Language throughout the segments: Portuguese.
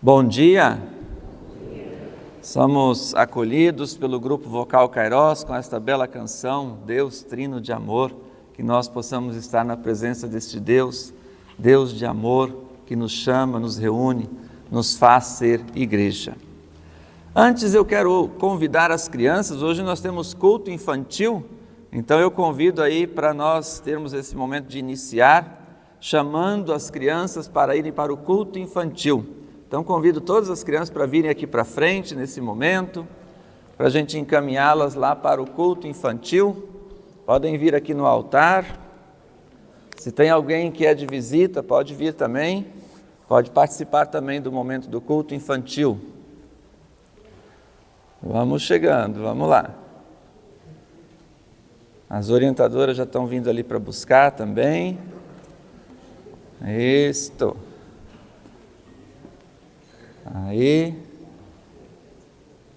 Bom dia! Somos acolhidos pelo Grupo Vocal Kairos com esta bela canção, Deus Trino de Amor, que nós possamos estar na presença deste Deus, Deus de amor, que nos chama, nos reúne, nos faz ser igreja. Antes eu quero convidar as crianças, hoje nós temos culto infantil, então eu convido aí para nós termos esse momento de iniciar, chamando as crianças para irem para o culto infantil. Então convido todas as crianças para virem aqui para frente nesse momento, para a gente encaminhá-las lá para o culto infantil. Podem vir aqui no altar. Se tem alguém que é de visita, pode vir também. Pode participar também do momento do culto infantil. Vamos chegando, vamos lá. As orientadoras já estão vindo ali para buscar também. Isto. Aí,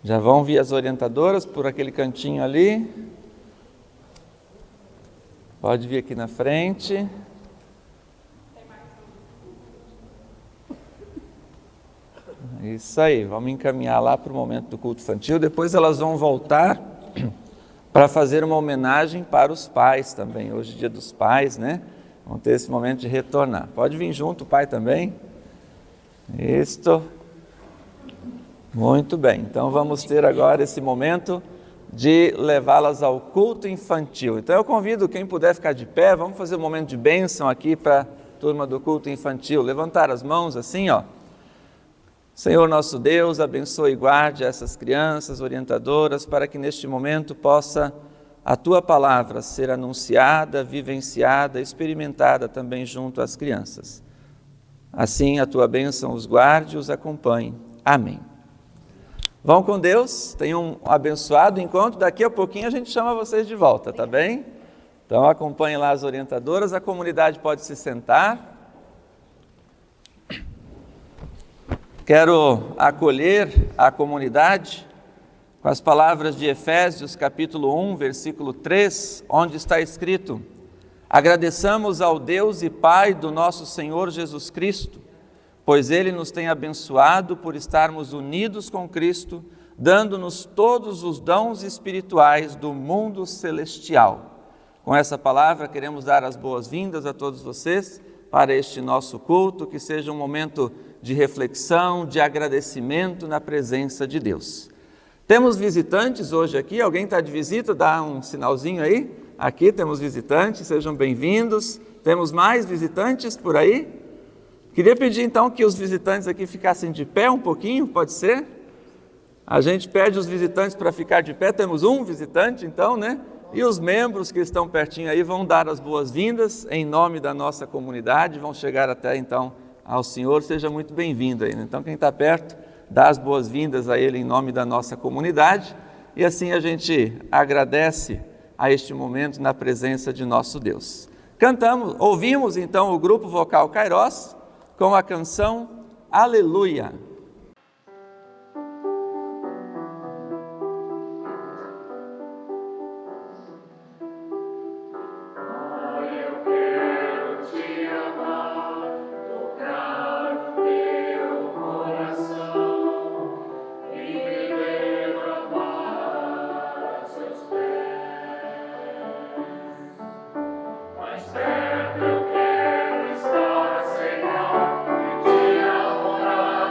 já vão vir as orientadoras por aquele cantinho ali. Pode vir aqui na frente. Isso aí, vamos encaminhar lá para o momento do culto infantil. Depois elas vão voltar para fazer uma homenagem para os pais também. Hoje é dia dos pais, né? Vão ter esse momento de retornar. Pode vir junto o pai também. Isto. Muito bem, então vamos ter agora esse momento de levá-las ao culto infantil. Então eu convido quem puder ficar de pé, vamos fazer um momento de bênção aqui para a turma do culto infantil. Levantar as mãos assim, ó. Senhor nosso Deus, abençoe e guarde essas crianças orientadoras para que neste momento possa a Tua palavra ser anunciada, vivenciada, experimentada também junto às crianças. Assim a Tua bênção os guarde e os acompanhe. Amém. Vão com Deus, tenham um abençoado encontro. Daqui a pouquinho a gente chama vocês de volta, tá bem? Então acompanhem lá as orientadoras, a comunidade pode se sentar. Quero acolher a comunidade com as palavras de Efésios capítulo 1, versículo 3, onde está escrito: agradeçamos ao Deus e Pai do nosso Senhor Jesus Cristo, pois Ele nos tem abençoado por estarmos unidos com Cristo, dando-nos todos os dons espirituais do mundo celestial. Com essa palavra queremos dar as boas-vindas a todos vocês para este nosso culto, que seja um momento de reflexão, de agradecimento na presença de Deus. Temos visitantes hoje aqui, alguém está de visita? Dá um sinalzinho aí. Aqui temos visitantes, sejam bem-vindos. Temos mais visitantes por aí? Queria pedir então que os visitantes aqui ficassem de pé um pouquinho, pode ser? A gente pede os visitantes para ficar de pé, temos um visitante então, né? E os membros que estão pertinho aí vão dar as boas-vindas em nome da nossa comunidade, vão chegar até então ao Senhor, seja muito bem-vindo aí, né? Então quem está perto, dá as boas-vindas a Ele em nome da nossa comunidade e assim a gente agradece a este momento na presença de nosso Deus. Ouvimos então o Grupo Vocal Kairos com a canção Aleluia. Perto eu quero estar, Senhor, e te adorar.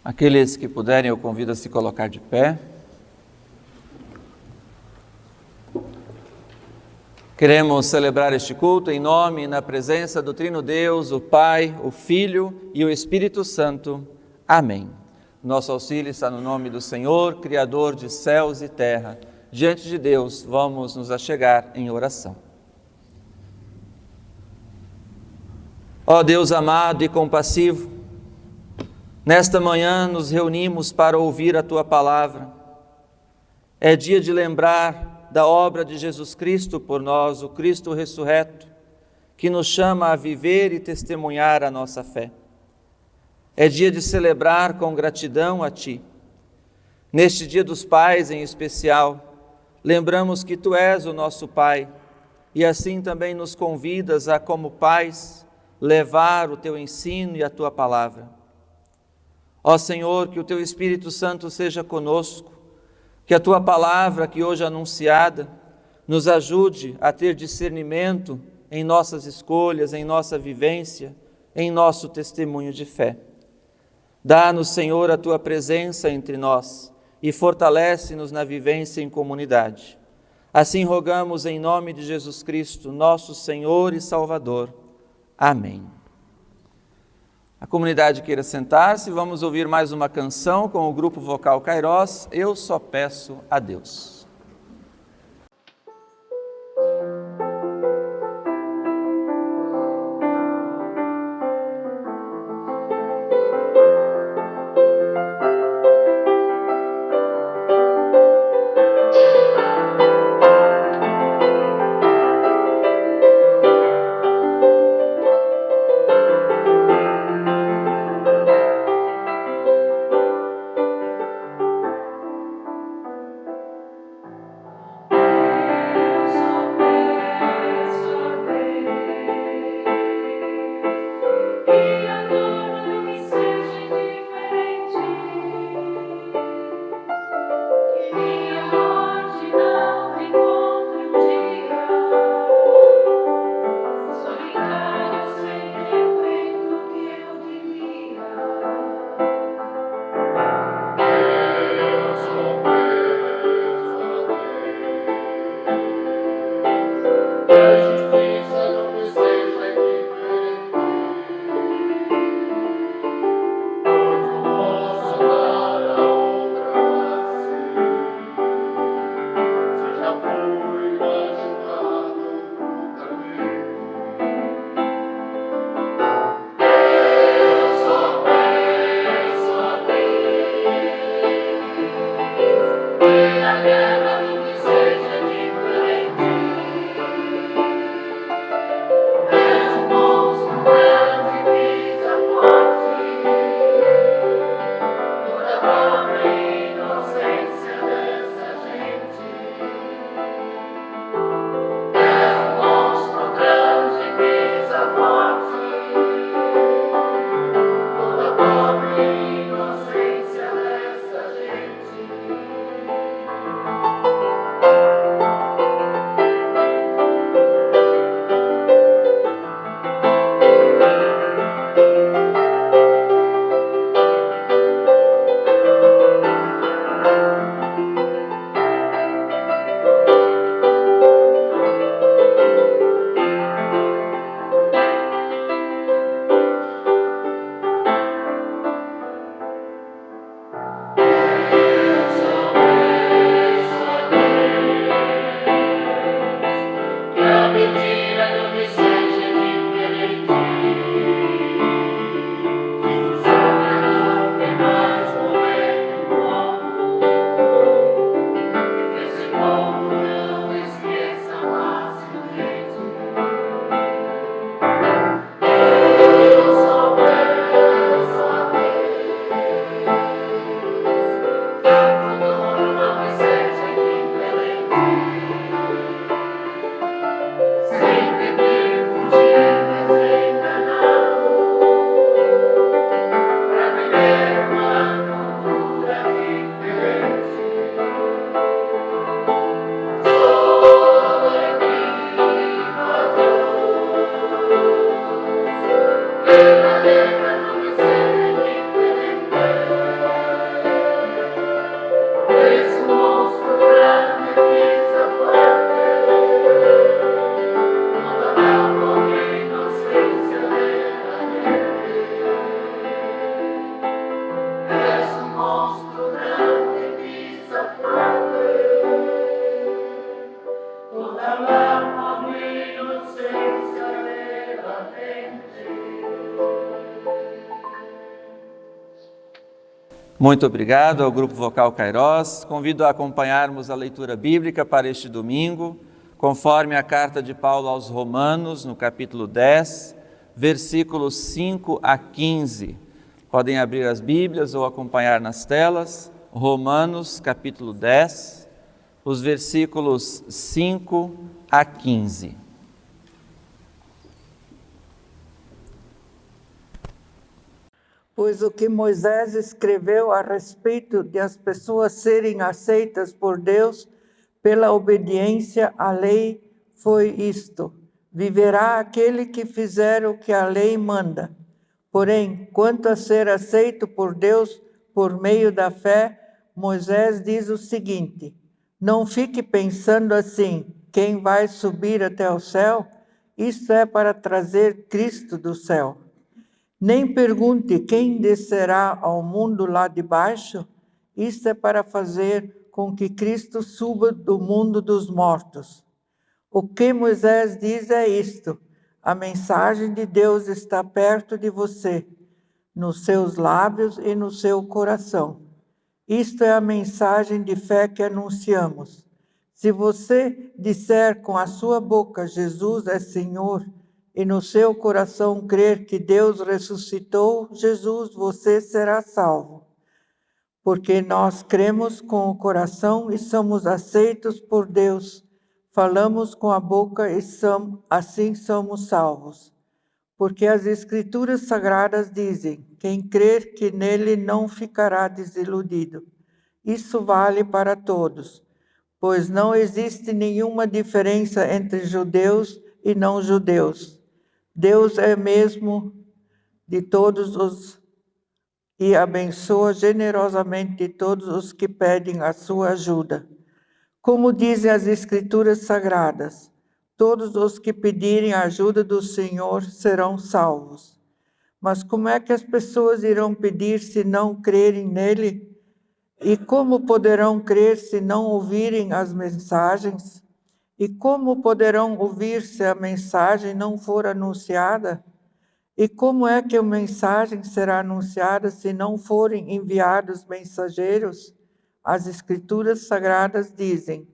Aqueles que puderem, eu convido a se colocar de pé. Queremos celebrar este culto em nome e na presença do Trino Deus, o Pai, o Filho e o Espírito Santo. Amém. Nosso auxílio está no nome do Senhor, Criador de céus e terra. Diante de Deus, vamos nos achegar em oração. Ó Deus amado e compassivo, nesta manhã nos reunimos para ouvir a Tua palavra. É dia de lembrar da obra de Jesus Cristo por nós, o Cristo ressurreto, que nos chama a viver e testemunhar a nossa fé. É dia de celebrar com gratidão a Ti. Neste Dia dos Pais em especial, lembramos que Tu és o nosso Pai e assim também nos convidas a, como pais, levar o Teu ensino e a Tua palavra. Ó Senhor, que o Teu Espírito Santo seja conosco, que a Tua palavra, que hoje é anunciada, nos ajude a ter discernimento em nossas escolhas, em nossa vivência, em nosso testemunho de fé. Dá-nos, Senhor, a Tua presença entre nós e fortalece-nos na vivência em comunidade. Assim rogamos em nome de Jesus Cristo, nosso Senhor e Salvador. Amém. A comunidade queira sentar-se, vamos ouvir mais uma canção com o grupo vocal Kairos, Eu Só Peço a Deus. Muito obrigado ao Grupo Vocal Kairós. Convido a acompanharmos a leitura bíblica para este domingo, conforme a carta de Paulo aos Romanos, no capítulo 10, versículos 5 a 15. Podem abrir as Bíblias ou acompanhar nas telas. Romanos, capítulo 10, os versículos 5 a 15. Pois o que Moisés escreveu a respeito de as pessoas serem aceitas por Deus pela obediência à lei foi isto: viverá aquele que fizer o que a lei manda. Porém, quanto a ser aceito por Deus por meio da fé, Moisés diz o seguinte: não fique pensando assim, quem vai subir até o céu? Isto é para trazer Cristo do céu. Nem pergunte quem descerá ao mundo lá de baixo, isto é para fazer com que Cristo suba do mundo dos mortos. O que Moisés diz é isto: a mensagem de Deus está perto de você, nos seus lábios e no seu coração. Isto é a mensagem de fé que anunciamos. Se você disser com a sua boca Jesus é Senhor, e no seu coração crer que Deus ressuscitou Jesus, você será salvo. Porque nós cremos com o coração e somos aceitos por Deus. Falamos com a boca e assim somos salvos. Porque as Escrituras Sagradas dizem: quem crer que nele não ficará desiludido. Isso vale para todos, pois não existe nenhuma diferença entre judeus e não judeus. Deus é mesmo de todos os e abençoa generosamente todos os que pedem a sua ajuda. Como dizem as Escrituras Sagradas, todos os que pedirem a ajuda do Senhor serão salvos. Mas como é que as pessoas irão pedir se não crerem nele? E como poderão crer se não ouvirem as mensagens? E como poderão ouvir se a mensagem não for anunciada? E como é que a mensagem será anunciada se não forem enviados mensageiros? As Escrituras Sagradas dizem: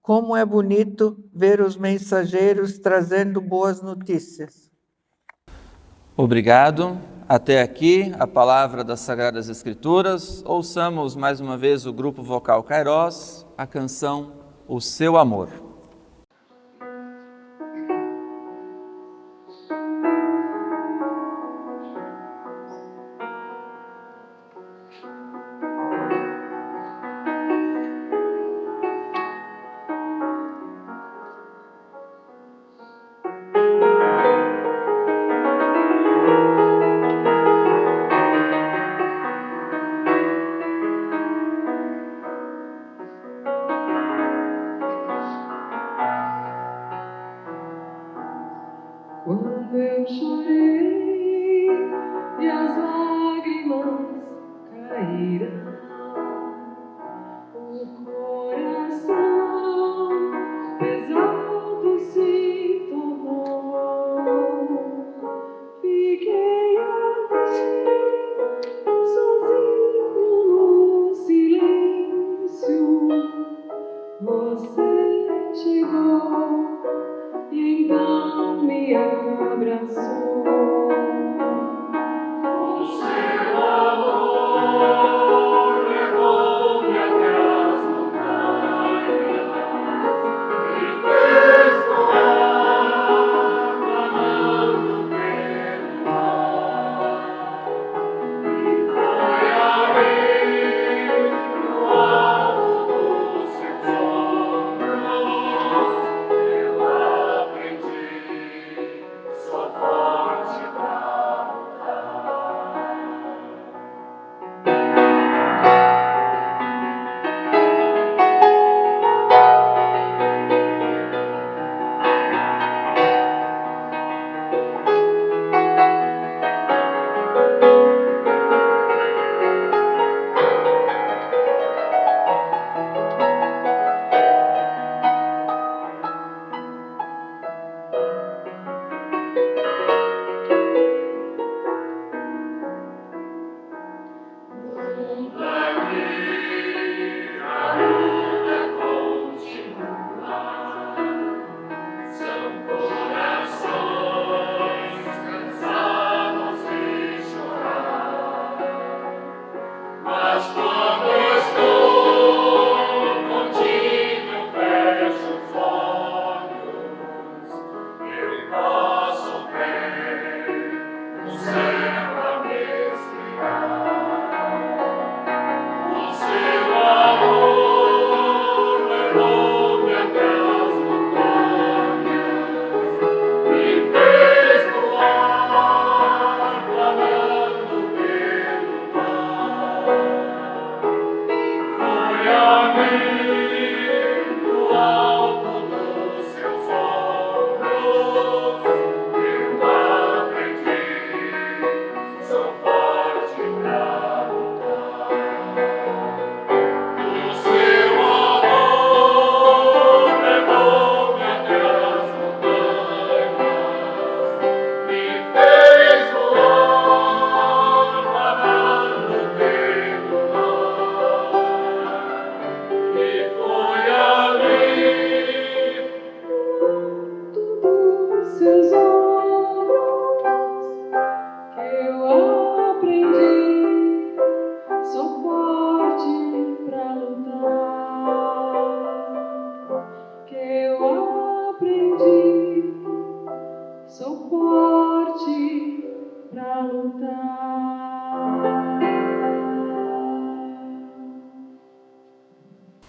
como é bonito ver os mensageiros trazendo boas notícias. Obrigado. Até aqui a palavra das Sagradas Escrituras. Ouçamos mais uma vez o Grupo Vocal Kairós, a canção O Seu Amor.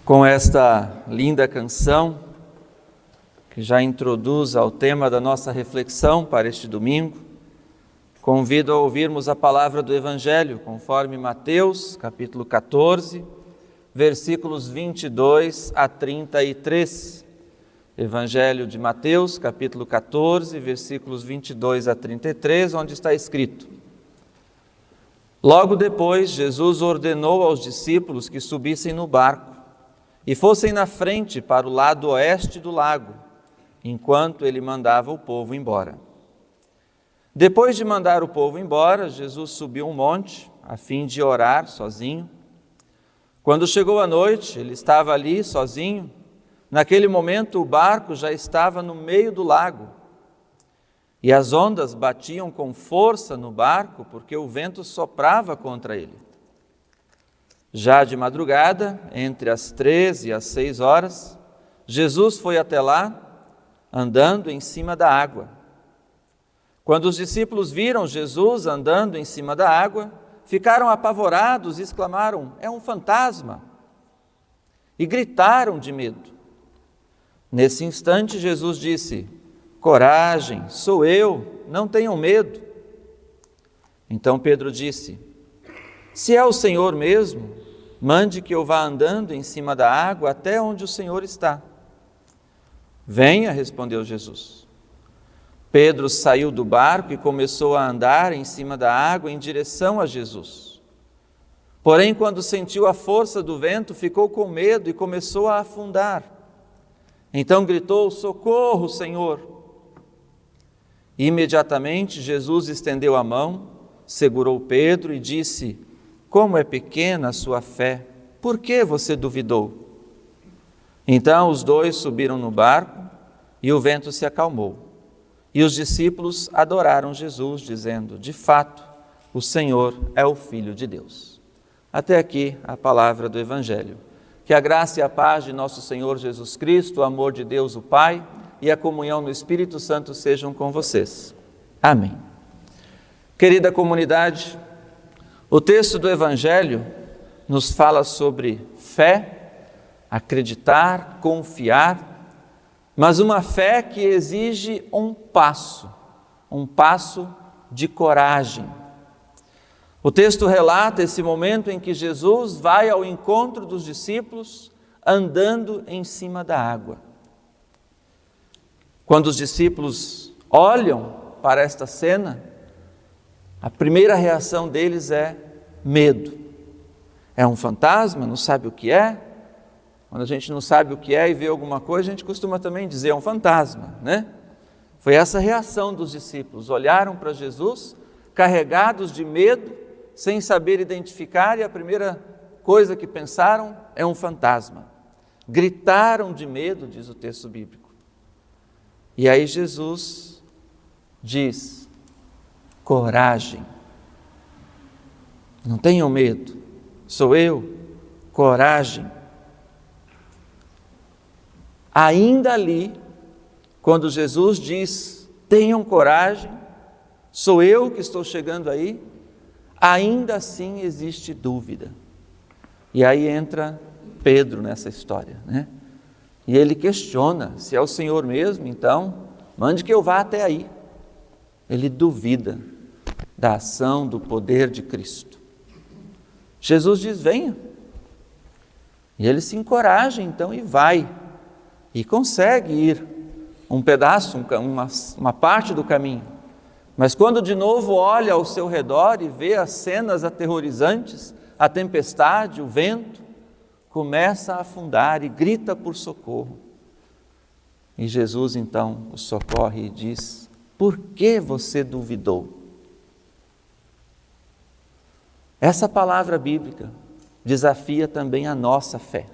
Com esta linda canção, que já introduz ao tema da nossa reflexão para este domingo, convido a ouvirmos a palavra do Evangelho, conforme Mateus, capítulo 14, versículos 22 a 33. Evangelho de Mateus, capítulo 14, versículos 22 a 33, onde está escrito: Logo depois, Jesus ordenou aos discípulos que subissem no barco e fossem na frente para o lado oeste do lago, enquanto ele mandava o povo embora. Depois de mandar o povo embora, Jesus subiu um monte, a fim de orar sozinho. Quando chegou a noite, ele estava ali sozinho. Naquele momento, o barco já estava no meio do lago, e as ondas batiam com força no barco, porque o vento soprava contra ele. Já de madrugada, entre as 3 e as 6 horas, Jesus foi até lá, andando em cima da água. Quando os discípulos viram Jesus andando em cima da água, ficaram apavorados e exclamaram: "É um fantasma!" E gritaram de medo. Nesse instante, Jesus disse: "Coragem, sou eu, não tenham medo." Então Pedro disse: "Se é o Senhor mesmo, mande que eu vá andando em cima da água até onde o Senhor está." "Venha", respondeu Jesus. Pedro saiu do barco e começou a andar em cima da água em direção a Jesus. Porém, quando sentiu a força do vento, ficou com medo e começou a afundar. Então gritou: "Socorro, Senhor!" Imediatamente Jesus estendeu a mão, segurou Pedro e disse: "Como é pequena a sua fé, por que você duvidou?" Então os dois subiram no barco e o vento se acalmou. E os discípulos adoraram Jesus, dizendo: "De fato, o Senhor é o Filho de Deus." Até aqui a palavra do Evangelho. Que a graça e a paz de nosso Senhor Jesus Cristo, o amor de Deus o Pai e a comunhão no Espírito Santo sejam com vocês. Amém. Querida comunidade, o texto do Evangelho nos fala sobre fé, acreditar, confiar, mas uma fé que exige um passo de coragem. O texto relata esse momento em que Jesus vai ao encontro dos discípulos andando em cima da água. Quando os discípulos olham para esta cena, a primeira reação deles é medo. É um fantasma? Não sabe o que é? Quando a gente não sabe o que é e vê alguma coisa, a gente costuma também dizer: é um fantasma, né? Foi essa reação dos discípulos. Olharam para Jesus, carregados de medo, sem saber identificar, e a primeira coisa que pensaram é um fantasma. Gritaram de medo, diz o texto bíblico. E aí Jesus diz: coragem, não tenham medo, sou eu, coragem. Ainda ali, quando Jesus diz: tenham coragem, Sou eu que estou chegando aí? Ainda assim existe dúvida. E aí entra Pedro nessa história, né? E ele questiona, se é o Senhor mesmo, então mande que eu vá até aí. Ele duvida da ação, do poder de Cristo. Jesus diz, venha. E ele se encoraja então e vai. E consegue ir um pedaço, uma parte do caminho. Mas quando de novo olha ao seu redor e vê as cenas aterrorizantes, a tempestade, o vento, começa a afundar e grita por socorro. E Jesus então o socorre e diz, por que você duvidou? Essa palavra bíblica desafia também a nossa fé.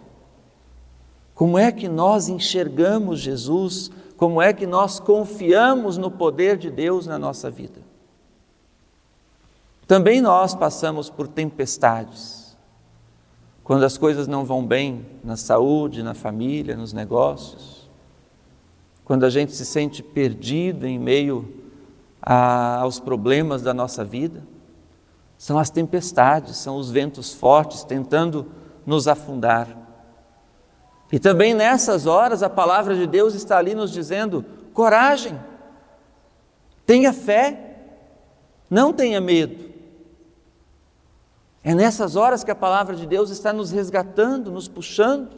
Como é que nós enxergamos Jesus? Como é que nós confiamos no poder de Deus na nossa vida? Também nós passamos por tempestades. Quando as coisas não vão bem na saúde, na família, nos negócios. Quando a gente se sente perdido em meio aos problemas da nossa vida. São as tempestades, são os ventos fortes tentando nos afundar. E também nessas horas a palavra de Deus está ali nos dizendo, coragem, tenha fé, não tenha medo. É nessas horas que a palavra de Deus está nos resgatando, nos puxando.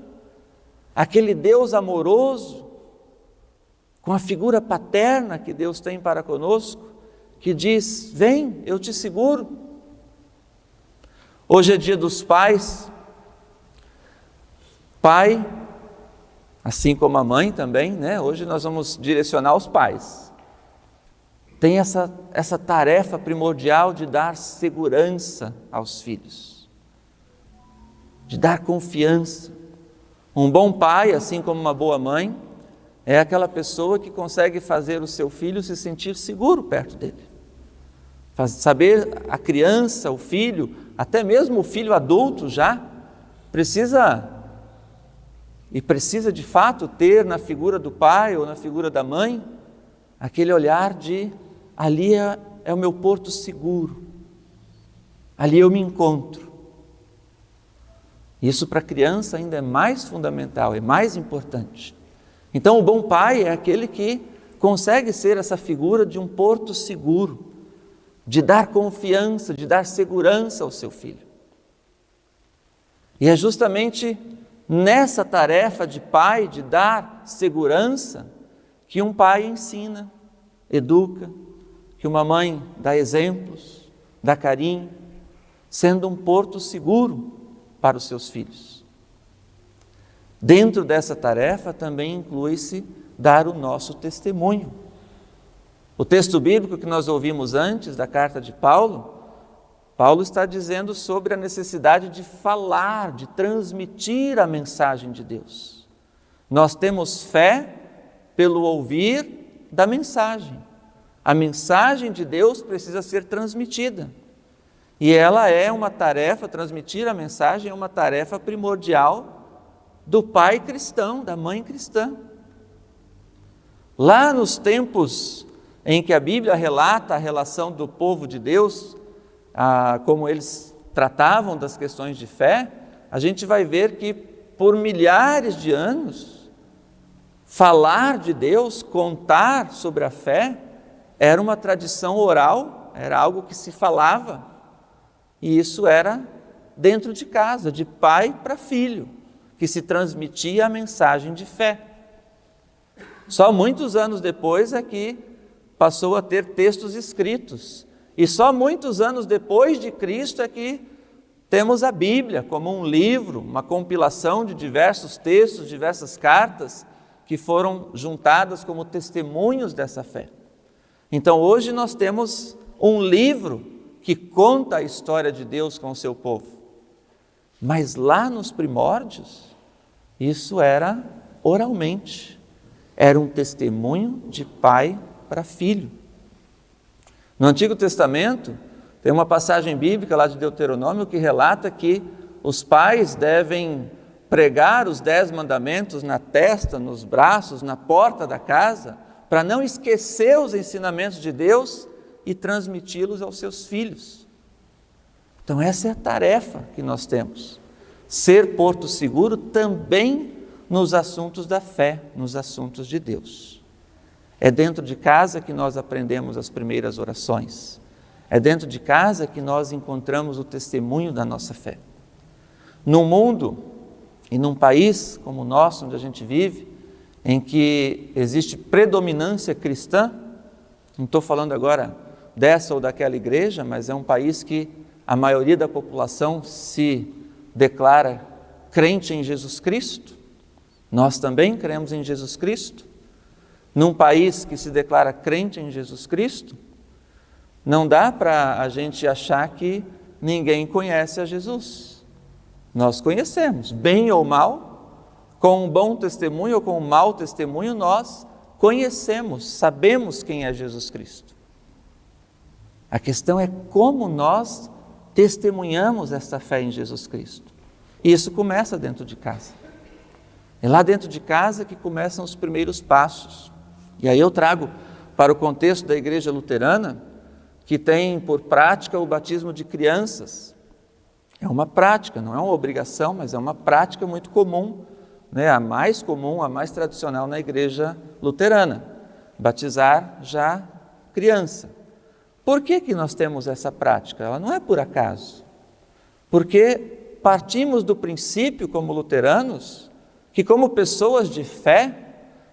Aquele Deus amoroso, com a figura paterna que Deus tem para conosco, que diz, vem, eu te seguro. Hoje é dia dos pais. Pai, assim como a mãe também, né? Hoje nós vamos direcionar os pais. Tem essa tarefa primordial de dar segurança aos filhos, de dar confiança. Um bom pai, assim como uma boa mãe, é aquela pessoa que consegue fazer o seu filho se sentir seguro perto dele. Saber a criança, o filho, até mesmo o filho adulto já, precisa de fato ter na figura do pai ou na figura da mãe, aquele olhar de, ali é o meu porto seguro, ali eu me encontro. Isso para a criança ainda é mais fundamental, é mais importante. Então o bom pai é aquele que consegue ser essa figura de um porto seguro, de dar confiança, de dar segurança ao seu filho. E é justamente nessa tarefa de pai, de dar segurança, que um pai ensina, educa, que uma mãe dá exemplos, dá carinho, sendo um porto seguro para os seus filhos. Dentro dessa tarefa também inclui-se dar o nosso testemunho. O texto bíblico que nós ouvimos antes da carta de Paulo está dizendo sobre a necessidade de falar, de transmitir a mensagem de Deus. Nós temos fé pelo ouvir da mensagem. A mensagem de Deus precisa ser transmitida. E ela é uma tarefa, transmitir a mensagem é uma tarefa primordial do pai cristão, da mãe cristã. Lá nos tempos em que a Bíblia relata a relação do povo de Deus, como eles tratavam das questões de fé, a gente vai ver que por milhares de anos, falar de Deus, contar sobre a fé, era uma tradição oral, era algo que se falava, e isso era dentro de casa, de pai para filho, que se transmitia a mensagem de fé. Só muitos anos depois é que passou a ter textos escritos. E só muitos anos depois de Cristo é que temos a Bíblia como um livro, uma compilação de diversos textos, diversas cartas que foram juntadas como testemunhos dessa fé. Então hoje nós temos um livro que conta a história de Deus com o seu povo. Mas lá nos primórdios, isso era oralmente, era um testemunho de pai para filho. No Antigo Testamento, tem uma passagem bíblica lá de Deuteronômio que relata que os pais devem pregar os 10 mandamentos na testa, nos braços, na porta da casa, para não esquecer os ensinamentos de Deus e transmiti-los aos seus filhos. Então essa é a tarefa que nós temos, ser porto seguro também nos assuntos da fé, nos assuntos de Deus. É dentro de casa que nós aprendemos as primeiras orações, é dentro de casa que nós encontramos o testemunho da nossa fé. No mundo e num país como o nosso, onde a gente vive, em que existe predominância cristã, não estou falando agora dessa ou daquela igreja, mas é um país que a maioria da população se declara crente em Jesus Cristo, nós também cremos em Jesus Cristo. Num país que se declara crente em Jesus Cristo, não dá para a gente achar que ninguém conhece a Jesus. Nós conhecemos, bem ou mal, com um bom testemunho ou com um mau testemunho, nós conhecemos, sabemos quem é Jesus Cristo. A questão é como nós testemunhamos esta fé em Jesus Cristo. E isso começa dentro de casa. É lá dentro de casa que começam os primeiros passos. E aí eu trago para o contexto da igreja luterana, que tem por prática o batismo de crianças. É uma prática, não é uma obrigação, mas é uma prática muito comum, né? A mais comum, a mais tradicional na igreja luterana, batizar já criança. Por que nós temos essa prática? Ela não é por acaso, porque partimos do princípio, como luteranos, que como pessoas de fé,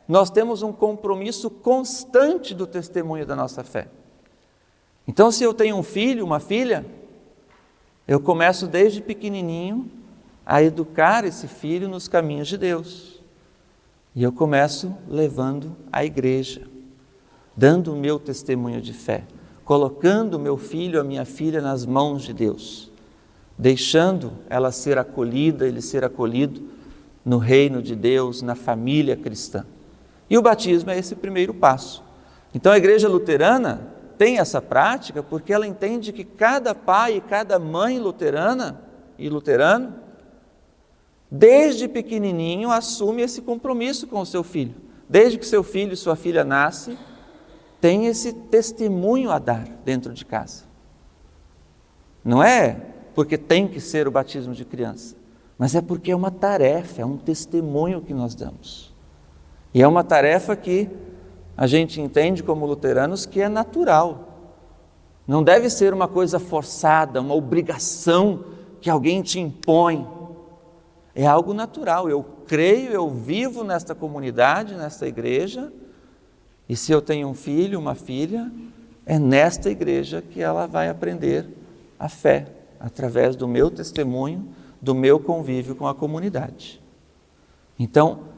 nós temos um compromisso constante do testemunho da nossa fé. Então, se eu tenho um filho, uma filha, eu começo desde pequenininho a educar esse filho nos caminhos de Deus. E eu começo levando à igreja, dando o meu testemunho de fé, colocando o meu filho, a minha filha nas mãos de Deus, deixando ela ser acolhida, ele ser acolhido no reino de Deus, na família cristã. E o batismo é esse primeiro passo. Então a igreja luterana tem essa prática porque ela entende que cada pai e cada mãe luterana e luterano, desde pequenininho, assume esse compromisso com o seu filho. Desde que seu filho e sua filha nascem, tem esse testemunho a dar dentro de casa. Não é porque tem que ser o batismo de criança, mas é porque é uma tarefa, é um testemunho que nós damos. E é uma tarefa que a gente entende como luteranos que é natural. Não deve ser uma coisa forçada, uma obrigação que alguém te impõe. É algo natural. Eu creio, eu vivo nesta comunidade, nesta igreja, e se eu tenho um filho, uma filha, é nesta igreja que ela vai aprender a fé, através do meu testemunho, do meu convívio com a comunidade. Então,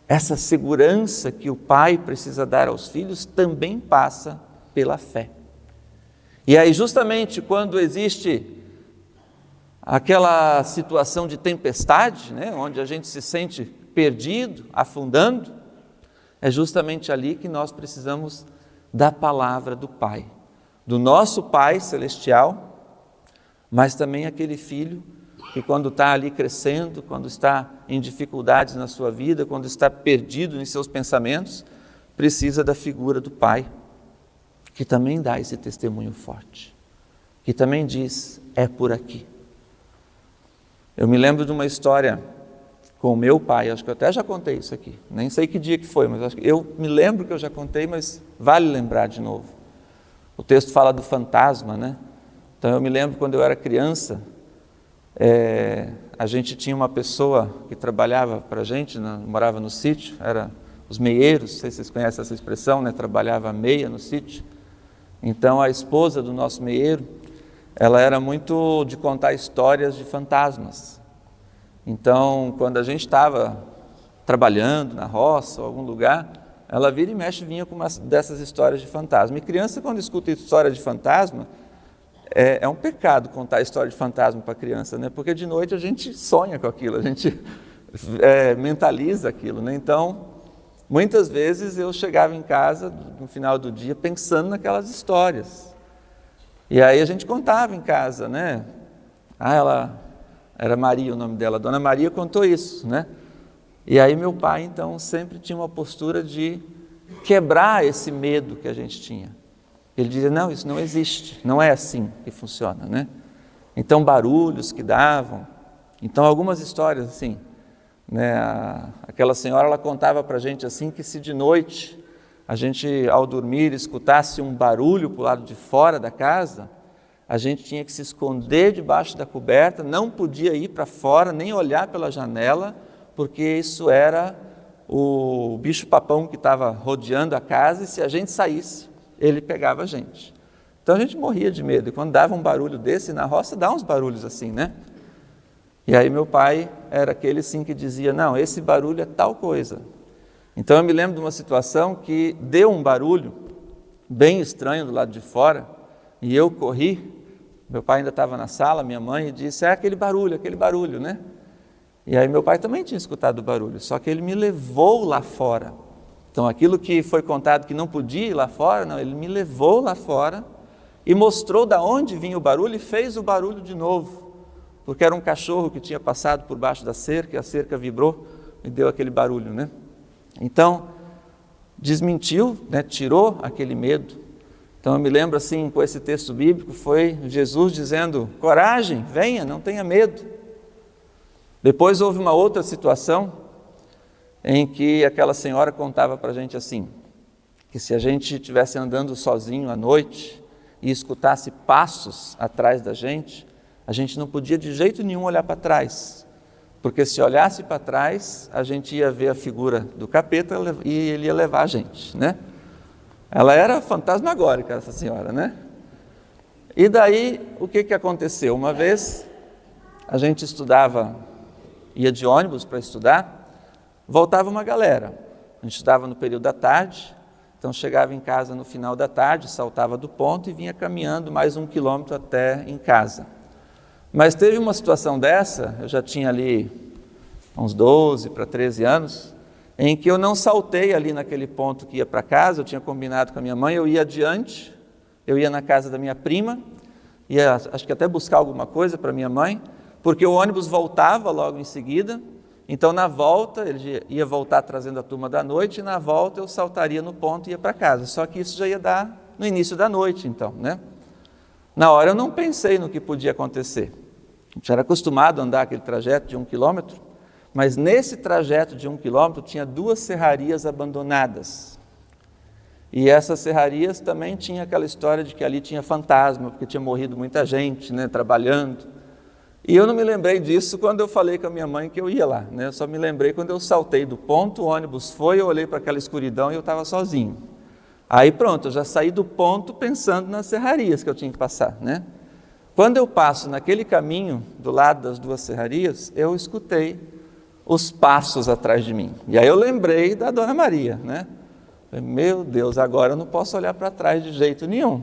essa segurança que o pai precisa dar aos filhos também passa pela fé. E aí, justamente quando existe aquela situação de tempestade, né, onde a gente se sente perdido, afundando, é justamente ali que nós precisamos da palavra do Pai, do nosso Pai celestial, mas também aquele filho que quando está ali crescendo, quando está em dificuldades na sua vida, quando está perdido em seus pensamentos, precisa da figura do Pai, que também dá esse testemunho forte, que também diz, é por aqui. Eu me lembro de uma história com o meu pai, acho que eu até já contei isso aqui, nem sei que dia que foi, mas acho que eu me lembro que eu já contei, mas vale lembrar de novo. O texto fala do fantasma, né? Então eu me lembro quando eu era criança, a gente tinha uma pessoa que trabalhava para a gente, morava no sítio, era os meieiros, não sei se vocês conhecem essa expressão, né? Trabalhava meia no sítio. Então a esposa do nosso meieiro, ela era muito de contar histórias de fantasmas. Então quando a gente estava trabalhando na roça ou algum lugar, ela vira e mexe vinha com uma dessas histórias de fantasma. E criança, quando escuta história de fantasma, é um pecado contar a história de fantasma para a criança, né? Porque de noite a gente sonha com aquilo, a gente mentaliza aquilo, né? Então, muitas vezes eu chegava em casa no final do dia pensando naquelas histórias. E aí a gente contava em casa, né? Ela era Maria o nome dela, a Dona Maria contou isso, né? E aí meu pai, então, sempre tinha uma postura de quebrar esse medo que a gente tinha. Ele dizia, não, isso não existe, não é assim que funciona, né? Então, barulhos que davam. Então, algumas histórias assim, né? Aquela senhora, ela contava para a gente assim, que se de noite a gente, ao dormir, escutasse um barulho para o lado de fora da casa, a gente tinha que se esconder debaixo da coberta, não podia ir para fora, nem olhar pela janela, porque isso era o bicho-papão que estava rodeando a casa, e se a gente saísse, ele pegava a gente. Então a gente morria de medo, e quando dava um barulho desse, na roça dá uns barulhos assim, né? E aí meu pai era aquele sim que dizia, não, esse barulho é tal coisa. Então eu me lembro de uma situação que deu um barulho bem estranho do lado de fora, e eu corri, meu pai ainda estava na sala, minha mãe, disse, é aquele barulho, né? E aí meu pai também tinha escutado o barulho, só que ele me levou lá fora. Então aquilo que foi contado que não podia ir lá fora, não, ele me levou lá fora e mostrou de onde vinha o barulho e fez o barulho de novo, porque era um cachorro que tinha passado por baixo da cerca e a cerca vibrou e deu aquele barulho, né? Então, desmentiu, né, tirou aquele medo. Então eu me lembro assim, com esse texto bíblico, foi Jesus dizendo, coragem, venha, não tenha medo. Depois houve uma outra situação em que aquela senhora contava para a gente assim, que se a gente estivesse andando sozinho à noite e escutasse passos atrás da gente, a gente não podia de jeito nenhum olhar para trás, porque se olhasse para trás, a gente ia ver a figura do capeta e ele ia levar a gente, né? Ela era fantasmagórica, essa senhora, né? E daí, o que aconteceu? Uma vez, a gente ia de ônibus para estudar, voltava uma galera. A gente estudava no período da tarde, então chegava em casa no final da tarde, saltava do ponto e vinha caminhando mais 1 quilômetro até em casa. Mas teve uma situação dessa, eu já tinha ali uns 12 para 13 anos, em que eu não saltei ali naquele ponto que ia para casa, eu tinha combinado com a minha mãe, eu ia adiante, eu ia na casa da minha prima, ia acho que até buscar alguma coisa para minha mãe, porque o ônibus voltava logo em seguida, então na volta, ele ia voltar trazendo a turma da noite, e na volta eu saltaria no ponto e ia para casa, só que isso já ia dar no início da noite então, né? Na hora eu não pensei no que podia acontecer, a gente era acostumado a andar aquele trajeto de 1 quilômetro, mas nesse trajeto de 1 quilômetro tinha 2 serrarias abandonadas, e essas serrarias também tinha aquela história de que ali tinha fantasma, porque tinha morrido muita gente, né, trabalhando. E eu não me lembrei disso quando eu falei com a minha mãe que eu ia lá, né? Eu só me lembrei quando eu saltei do ponto, o ônibus foi, eu olhei para aquela escuridão e eu estava sozinho. Aí pronto, eu já saí do ponto pensando nas serrarias que eu tinha que passar, né? Quando eu passo naquele caminho do lado das 2 serrarias, eu escutei os passos atrás de mim. E aí eu lembrei da Dona Maria, né? Falei, meu Deus, agora eu não posso olhar para trás de jeito nenhum.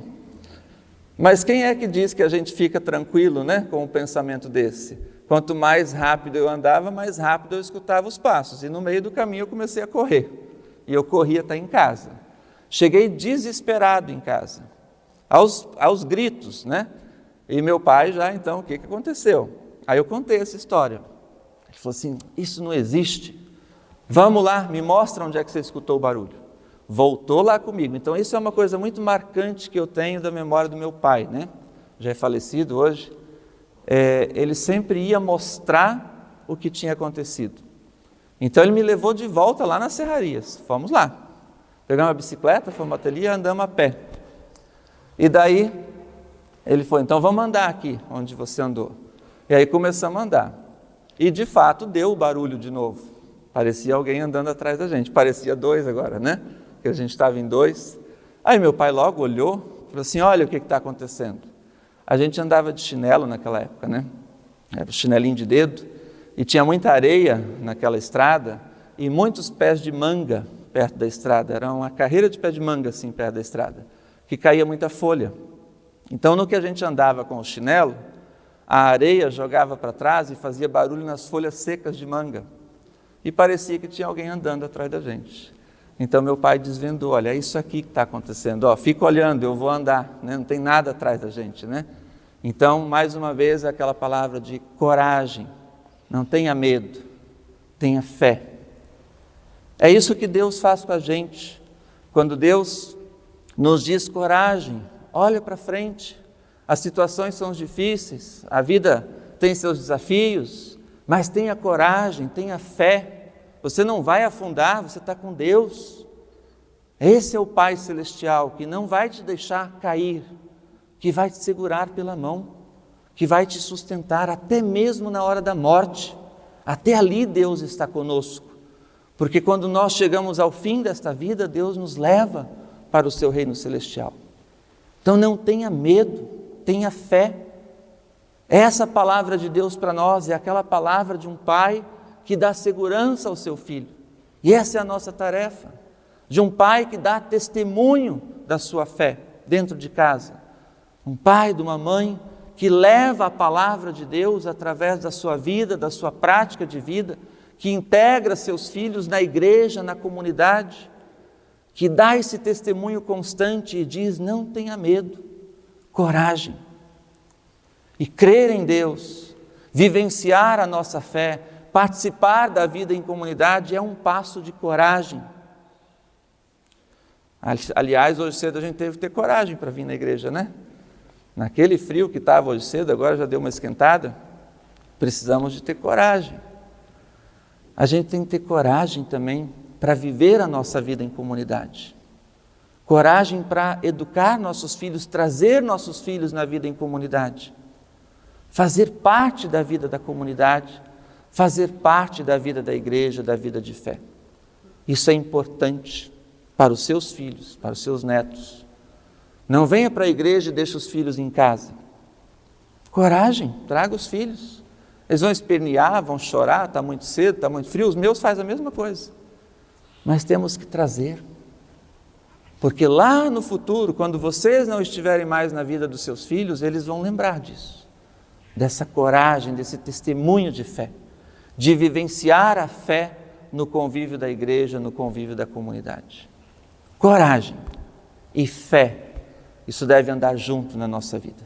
Mas quem é que diz que a gente fica tranquilo, né, com um pensamento desse? Quanto mais rápido eu andava, mais rápido eu escutava os passos. E no meio do caminho eu comecei a correr. E eu corria até em casa. Cheguei desesperado em casa, aos gritos, né? E meu pai já, então, o que aconteceu? Aí eu contei essa história. Ele falou assim, isso não existe. Vamos lá, me mostra onde é que você escutou o barulho. Voltou lá comigo. Então isso é uma coisa muito marcante que eu tenho da memória do meu pai, né? Já é falecido hoje. Ele sempre ia mostrar o que tinha acontecido. Então ele me levou de volta lá nas serrarias. Fomos lá. Pegamos a bicicleta, fomos até ali e andamos a pé. E daí ele falou, então vamos andar aqui onde você andou. E aí começamos a andar. E de fato deu o barulho de novo. Parecia alguém andando atrás da gente. Parecia 2 agora, né? Porque a gente estava em 2. Aí meu pai logo olhou e falou assim, olha o que está acontecendo. A gente andava de chinelo naquela época, né? Era o chinelinho de dedo. E tinha muita areia naquela estrada e muitos pés de manga perto da estrada. Era uma carreira de pé de manga assim perto da estrada, que caía muita folha. Então no que a gente andava com o chinelo, a areia jogava para trás e fazia barulho nas folhas secas de manga. E parecia que tinha alguém andando atrás da gente. Então meu pai desvendou, olha, é isso aqui que está acontecendo, ó, fica olhando, eu vou andar, né? Não tem nada atrás da gente, né? Então, mais uma vez, aquela palavra de coragem, não tenha medo, tenha fé. É isso que Deus faz com a gente. Quando Deus nos diz coragem, olha para frente, as situações são difíceis, a vida tem seus desafios, mas tenha coragem, tenha fé, você não vai afundar, você está com Deus. Esse é o Pai Celestial que não vai te deixar cair, que vai te segurar pela mão, que vai te sustentar até mesmo na hora da morte. Até ali Deus está conosco, porque quando nós chegamos ao fim desta vida, Deus nos leva para o seu reino celestial. Então não tenha medo, tenha fé. Essa palavra de Deus para nós é aquela palavra de um pai que dá segurança ao seu filho. E essa é a nossa tarefa, de um pai que dá testemunho da sua fé dentro de casa. Um pai, de uma mãe que leva a palavra de Deus através da sua vida, da sua prática de vida, que integra seus filhos na igreja, na comunidade, que dá esse testemunho constante e diz: não tenha medo, coragem. E crer em Deus, vivenciar a nossa fé, participar da vida em comunidade é um passo de coragem. Aliás, hoje cedo a gente teve que ter coragem para vir na igreja, né? Naquele frio que estava hoje cedo, agora já deu uma esquentada, precisamos de ter coragem. A gente tem que ter coragem também para viver a nossa vida em comunidade. Coragem para educar nossos filhos, trazer nossos filhos na vida em comunidade. Fazer parte da vida da comunidade, fazer parte da vida da igreja, da vida de fé. Isso é importante para os seus filhos, para os seus netos. Não venha para a igreja e deixe os filhos em casa. Coragem, traga os filhos. Eles vão espernear, vão chorar, está muito cedo, está muito frio. Os meus fazem a mesma coisa. Mas temos que trazer. Porque lá no futuro, quando vocês não estiverem mais na vida dos seus filhos, eles vão lembrar disso. Dessa coragem, desse testemunho de fé. De vivenciar a fé no convívio da igreja, no convívio da comunidade. Coragem e fé. Isso deve andar junto na nossa vida.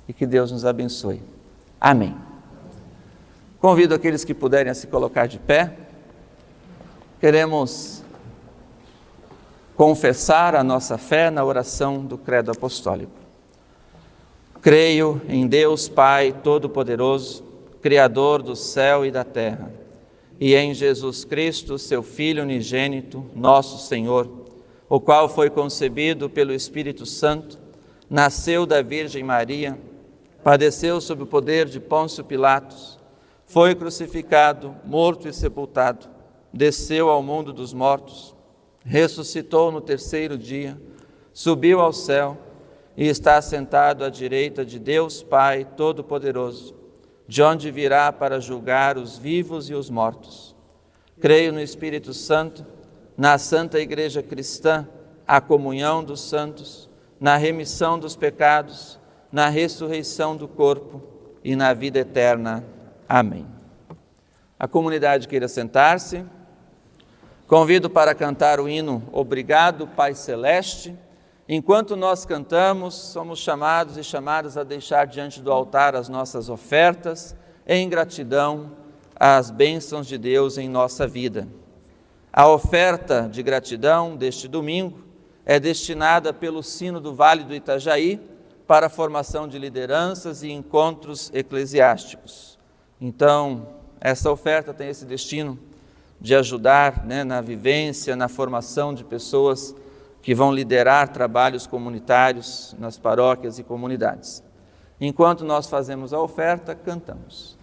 E que Deus nos abençoe. Amém. Convido aqueles que puderem a se colocar de pé. Queremos confessar a nossa fé na oração do Credo Apostólico. Creio em Deus Pai Todo-Poderoso, Criador do céu e da terra, e em Jesus Cristo, seu Filho unigênito, nosso Senhor, o qual foi concebido pelo Espírito Santo, nasceu da Virgem Maria, padeceu sob o poder de Pôncio Pilatos, foi crucificado, morto e sepultado, desceu ao mundo dos mortos, ressuscitou no terceiro dia, subiu ao céu e está sentado à direita de Deus Pai Todo-Poderoso, de onde virá para julgar os vivos e os mortos. Creio no Espírito Santo, na Santa Igreja Cristã, a comunhão dos santos, na remissão dos pecados, na ressurreição do corpo e na vida eterna. Amém. A comunidade queira sentar-se. Convido para cantar o hino Obrigado, Pai Celeste. Enquanto nós cantamos, somos chamados e chamadas a deixar diante do altar as nossas ofertas, em gratidão às bênçãos de Deus em nossa vida. A oferta de gratidão deste domingo é destinada pelo Sino do Vale do Itajaí para a formação de lideranças e encontros eclesiásticos. Então, essa oferta tem esse destino de ajudar, na vivência, na formação de pessoas que vão liderar trabalhos comunitários nas paróquias e comunidades. Enquanto nós fazemos a oferta, cantamos.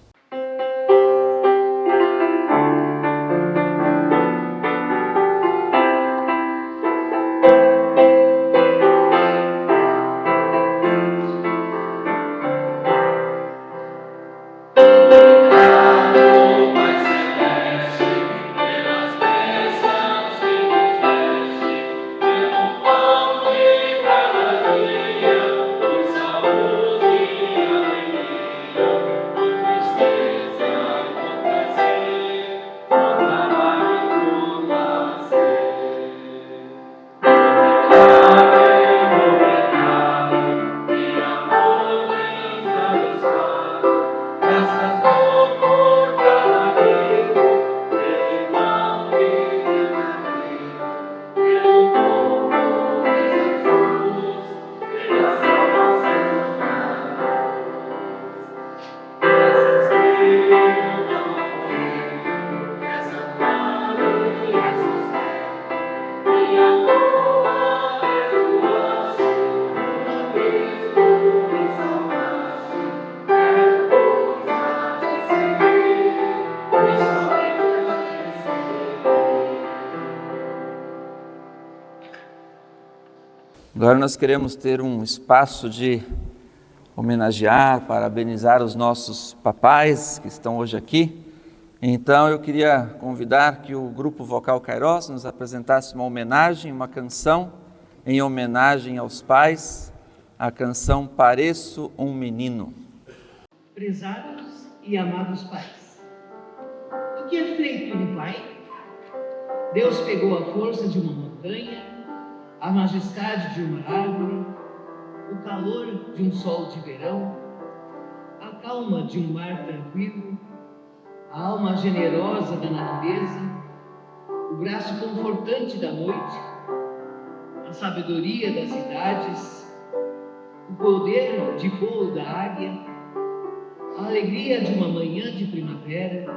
Agora nós queremos ter um espaço de homenagear, parabenizar os nossos papais que estão hoje aqui. Então eu queria convidar que o Grupo Vocal Kairos nos apresentasse uma homenagem, uma canção em homenagem aos pais, a canção Pareço um Menino. Prezados e amados pais, o que é feito um pai? Deus pegou a força de uma montanha, a majestade de uma árvore, o calor de um sol de verão, a calma de um mar tranquilo, a alma generosa da natureza, o braço confortante da noite, a sabedoria das cidades, o poder de voo da águia, a alegria de uma manhã de primavera,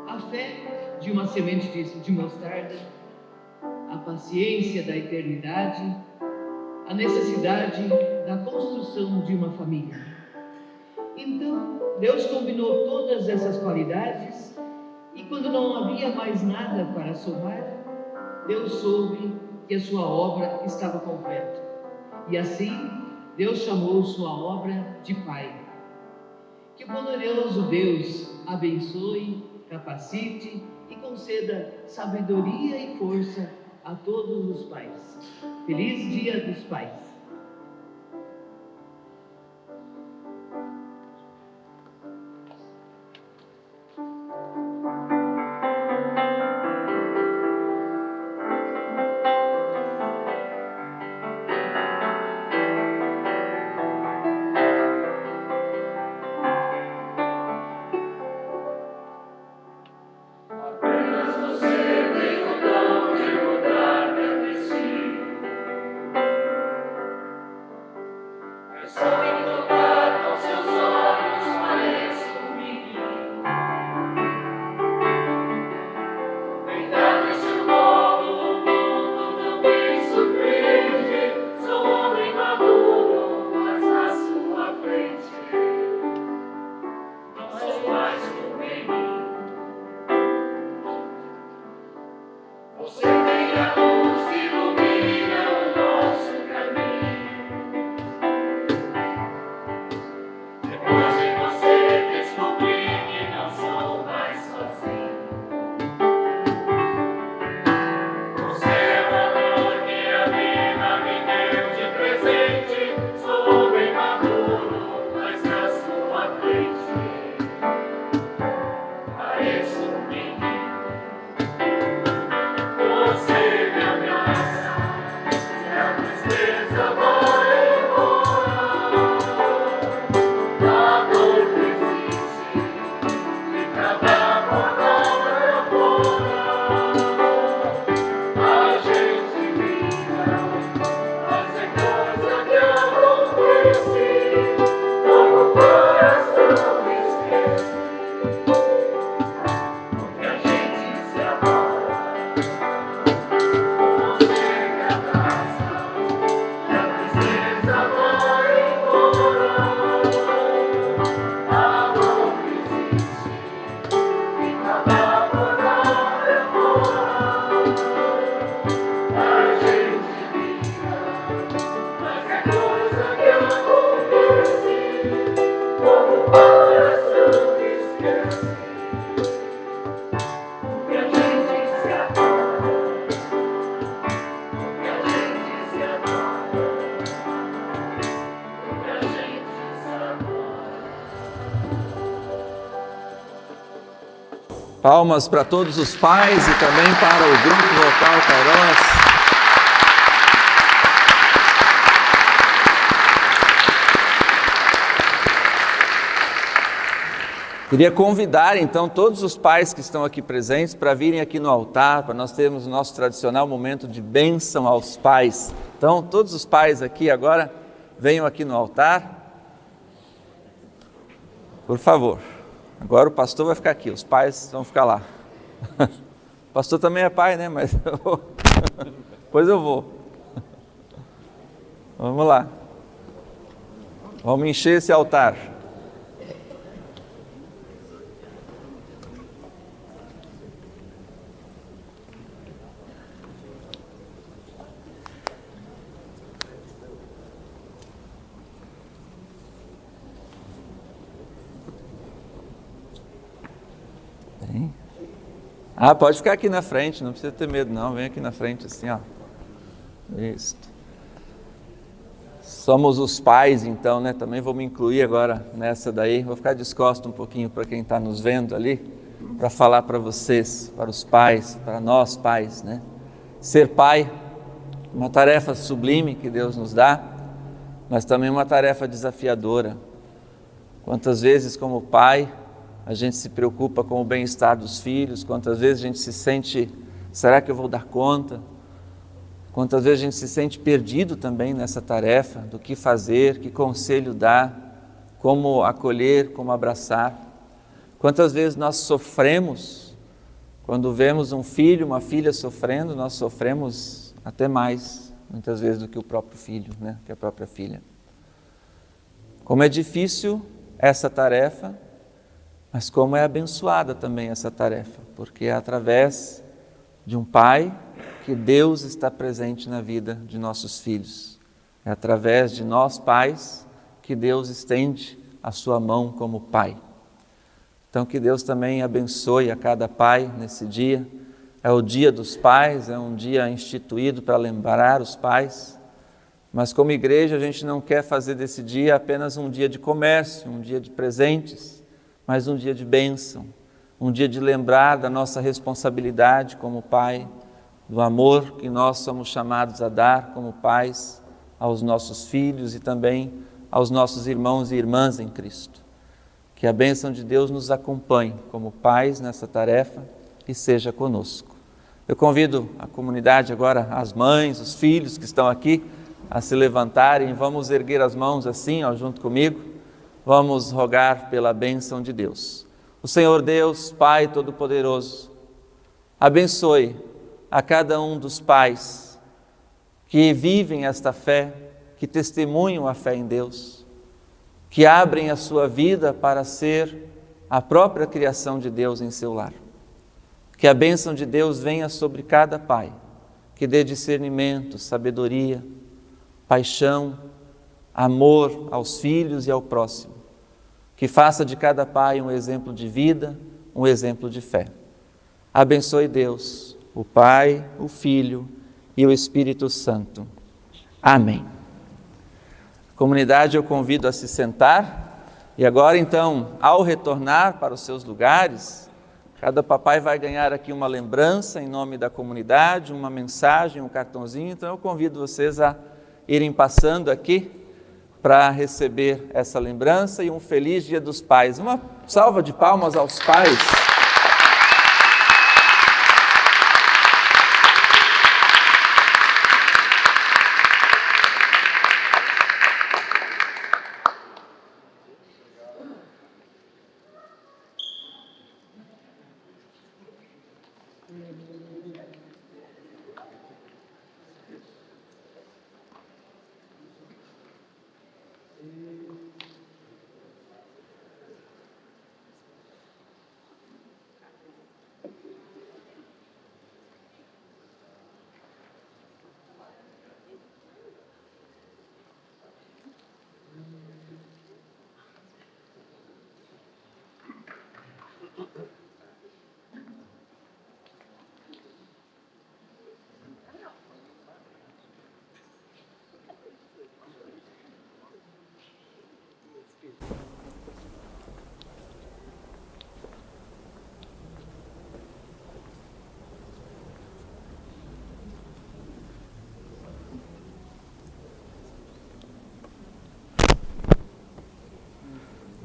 a fé de uma semente de mostarda, a paciência da eternidade, a necessidade da construção de uma família. Então, Deus combinou todas essas qualidades e quando não havia mais nada para somar, Deus soube que a sua obra estava completa. E assim, Deus chamou sua obra de Pai. Que o poderoso Deus abençoe, capacite e conceda sabedoria e força a todos os pais. Feliz Dia dos Pais! Palmas para todos os pais e também para o Grupo Vocal Kairos. Queria convidar então todos os pais que estão aqui presentes para virem aqui no altar, para nós termos o nosso tradicional momento de bênção aos pais. Então, todos os pais aqui agora, venham aqui no altar. Por favor. Agora o pastor vai ficar aqui, os pais vão ficar lá. O pastor também é pai, né? Mas depois eu vou. Vamos lá. Vamos encher esse altar. Ah, pode ficar aqui na frente, não precisa ter medo não, vem aqui na frente assim, ó. Isso. Somos os pais então, né? Também vou me incluir agora nessa daí, vou ficar descosto um pouquinho para quem está nos vendo ali, para falar para vocês, para os pais, para nós pais, né? Ser pai, uma tarefa sublime que Deus nos dá, mas também uma tarefa desafiadora. Quantas vezes como pai a gente se preocupa com o bem-estar dos filhos, quantas vezes a gente se sente, será que eu vou dar conta? Quantas vezes a gente se sente perdido também nessa tarefa, do que fazer, que conselho dar, como acolher, como abraçar. Quantas vezes nós sofremos, quando vemos um filho, uma filha sofrendo, nós sofremos até mais, muitas vezes, do que o próprio filho, né? Que a própria filha. Como é difícil essa tarefa, mas como é abençoada também essa tarefa, porque é através de um pai que Deus está presente na vida de nossos filhos. É através de nós pais que Deus estende a sua mão como pai. Então que Deus também abençoe a cada pai nesse dia. É o dia dos pais, é um dia instituído para lembrar os pais. Mas como igreja a gente não quer fazer desse dia apenas um dia de comércio, um dia de presentes, mas um dia de bênção, um dia de lembrar da nossa responsabilidade como pai, do amor que nós somos chamados a dar como pais aos nossos filhos e também aos nossos irmãos e irmãs em Cristo. Que a bênção de Deus nos acompanhe como pais nessa tarefa e seja conosco. Eu convido a comunidade agora, as mães, os filhos que estão aqui, a se levantarem. Vamos erguer as mãos assim, ó, junto comigo. Vamos rogar pela bênção de Deus. O Senhor Deus, Pai Todo-Poderoso, abençoe a cada um dos pais que vivem esta fé, que testemunham a fé em Deus, que abrem a sua vida para ser a própria criação de Deus em seu lar. Que a bênção de Deus venha sobre cada pai, que dê discernimento, sabedoria, paixão, amor aos filhos e ao próximo. Que faça de cada pai um exemplo de vida, um exemplo de fé. Abençoe Deus, o Pai, o Filho e o Espírito Santo. Amém. Comunidade, eu convido a se sentar e agora então, ao retornar para os seus lugares, cada papai vai ganhar aqui uma lembrança em nome da comunidade, uma mensagem, um cartãozinho. Então eu convido vocês a irem passando aqui para receber essa lembrança e um feliz Dia dos Pais. Uma salva de palmas aos pais.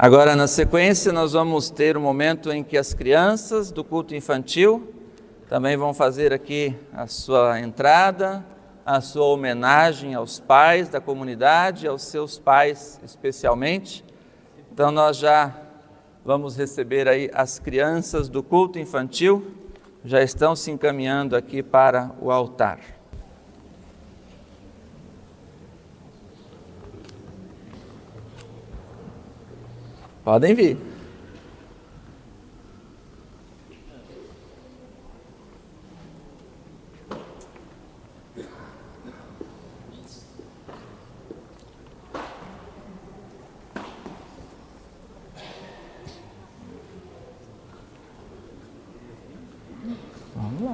Agora, na sequência, nós vamos ter um momento em que as crianças do culto infantil também vão fazer aqui a sua entrada, a sua homenagem aos pais da comunidade, aos seus pais especialmente. Então, nós já vamos receber aí as crianças do culto infantil, já estão se encaminhando aqui para o altar. Podem vir.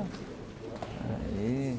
Aí.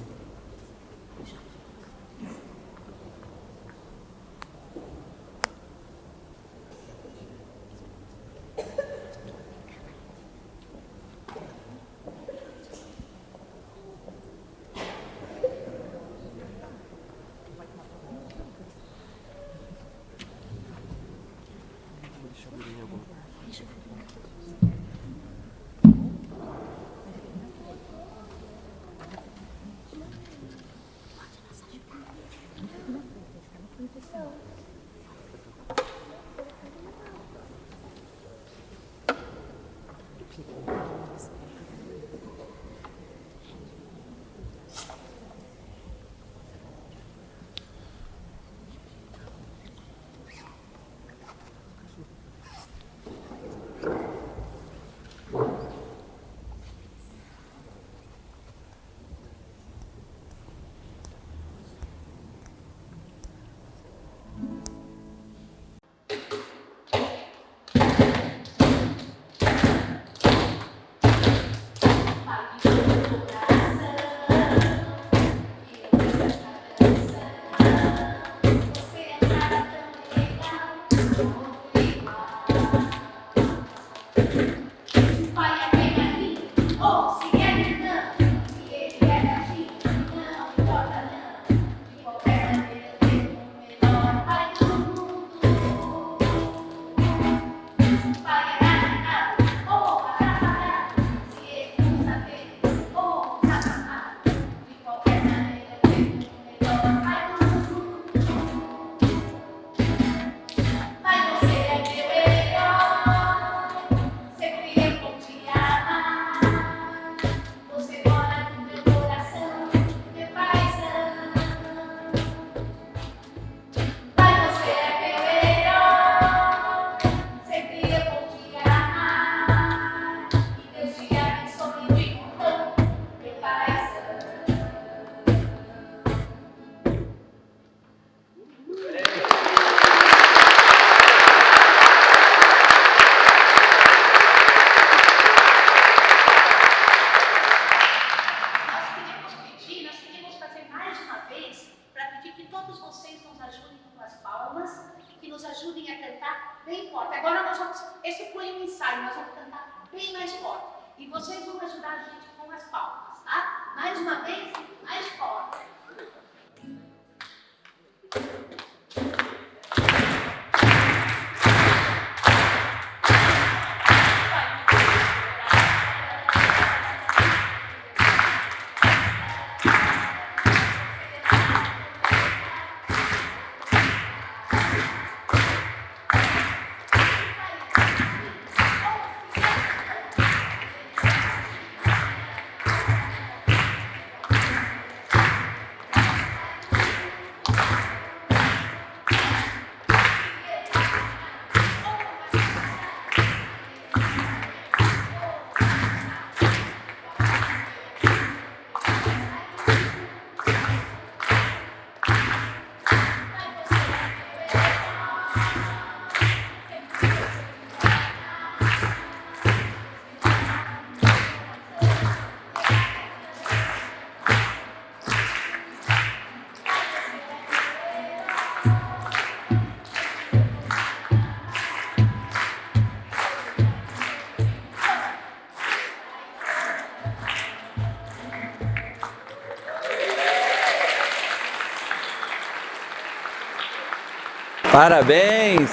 Parabéns!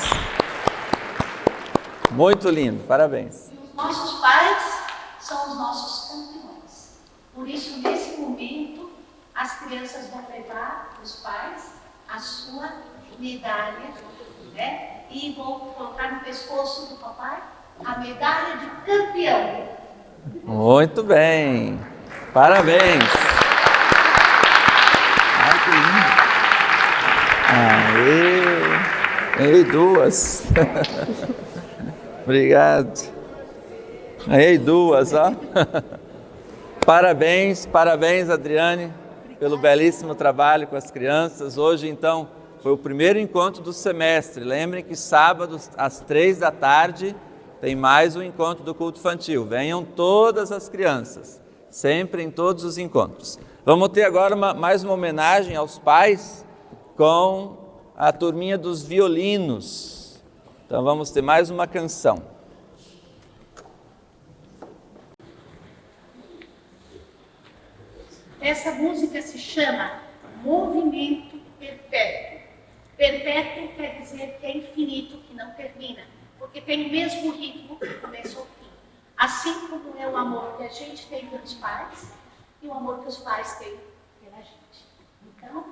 Muito lindo, parabéns. Os nossos pais são os nossos campeões. Por isso, nesse momento, as crianças vão levar os pais a sua medalha, né? E vão colocar no pescoço do papai a medalha de campeão. Muito bem, parabéns. Ai, que lindo. Aê, ganhei duas. Obrigado. Ganhei duas, ó. Parabéns, parabéns, Adriane, pelo belíssimo trabalho com as crianças. Hoje, então, foi o primeiro encontro do semestre. Lembrem que sábado, às 15h, tem mais um encontro do culto infantil. Venham todas as crianças. sempre em todos os encontros. Vamos ter agora mais uma homenagem aos pais com a turminha dos violinos. Então vamos ter mais uma canção. Essa música se chama Movimento Perpétuo. Perpétuo quer dizer que é infinito, que não termina, porque tem o mesmo ritmo do começo ao fim. Assim como é o amor que a gente tem pelos pais e o amor que os pais têm pela gente. Então,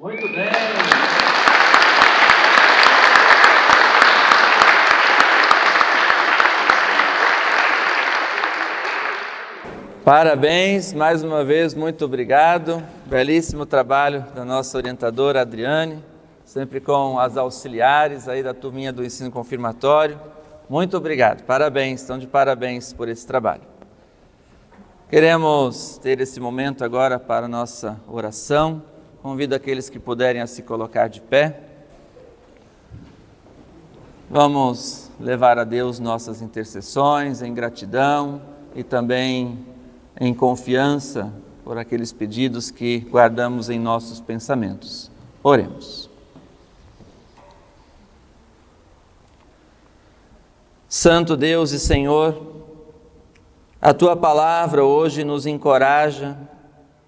Muito bem! Parabéns, mais uma vez, muito obrigado. Belíssimo trabalho da nossa orientadora Adriane, sempre com as auxiliares aí da turminha do ensino confirmatório. Muito obrigado, parabéns, estão de parabéns por esse trabalho. Queremos ter esse momento agora para a nossa oração. Convido aqueles que puderem a se colocar de pé. Vamos levar a Deus nossas intercessões em gratidão e também em confiança por aqueles pedidos que guardamos em nossos pensamentos. Oremos. Santo Deus e Senhor, a Tua palavra hoje nos encoraja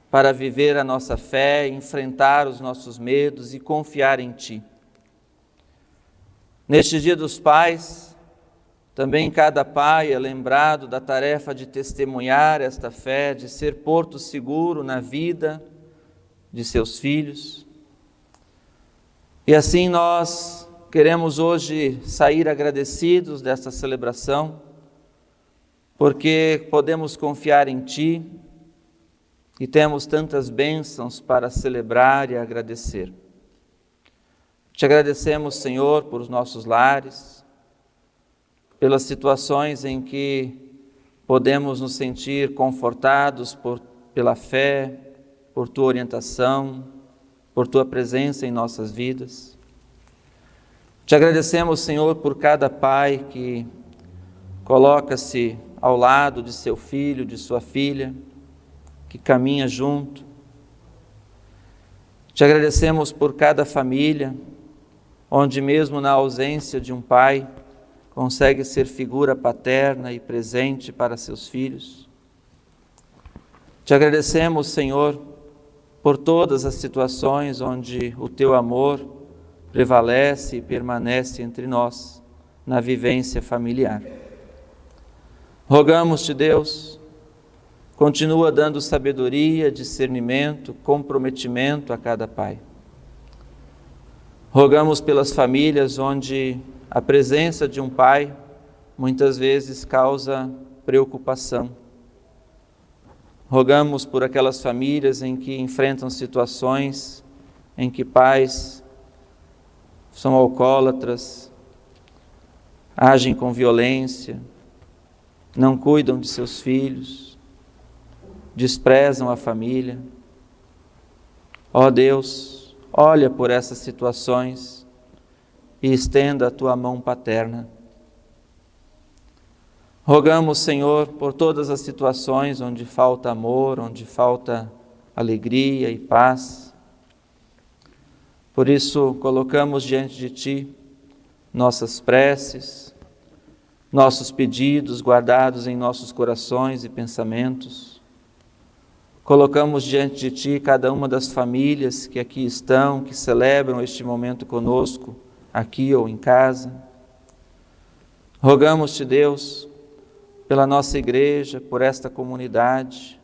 para viver a nossa fé, enfrentar os nossos medos e confiar em Ti. Neste Dia dos Pais, também cada pai é lembrado da tarefa de testemunhar esta fé, de ser porto seguro na vida de seus filhos. E assim nós queremos hoje sair agradecidos desta celebração, porque podemos confiar em Ti e temos tantas bênçãos para celebrar e agradecer. Te agradecemos, Senhor, por os nossos lares, pelas situações em que podemos nos sentir confortados pela fé, por Tua orientação, por Tua presença em nossas vidas. Te agradecemos, Senhor, por cada pai que coloca-se ao lado de seu filho, de sua filha, que caminha junto. Te agradecemos por cada família, onde mesmo na ausência de um pai, consegue ser figura paterna e presente para seus filhos. Te agradecemos, Senhor, por todas as situações onde o Teu amor prevalece e permanece entre nós, na vivência familiar. Rogamos-te, Deus, continua dando sabedoria, discernimento, comprometimento a cada pai. Rogamos pelas famílias onde a presença de um pai muitas vezes causa preocupação. Rogamos por aquelas famílias em que enfrentam situações em que pais são alcoólatras, agem com violência, não cuidam de seus filhos, desprezam a família. Ó Deus, olha por essas situações e estenda a tua mão paterna. Rogamos, Senhor, por todas as situações onde falta amor, onde falta alegria e paz. Por isso, colocamos diante de Ti nossas preces, nossos pedidos guardados em nossos corações e pensamentos. Colocamos diante de Ti cada uma das famílias que aqui estão, que celebram este momento conosco, aqui ou em casa. Rogamos-te, Deus, pela nossa igreja, por esta comunidade.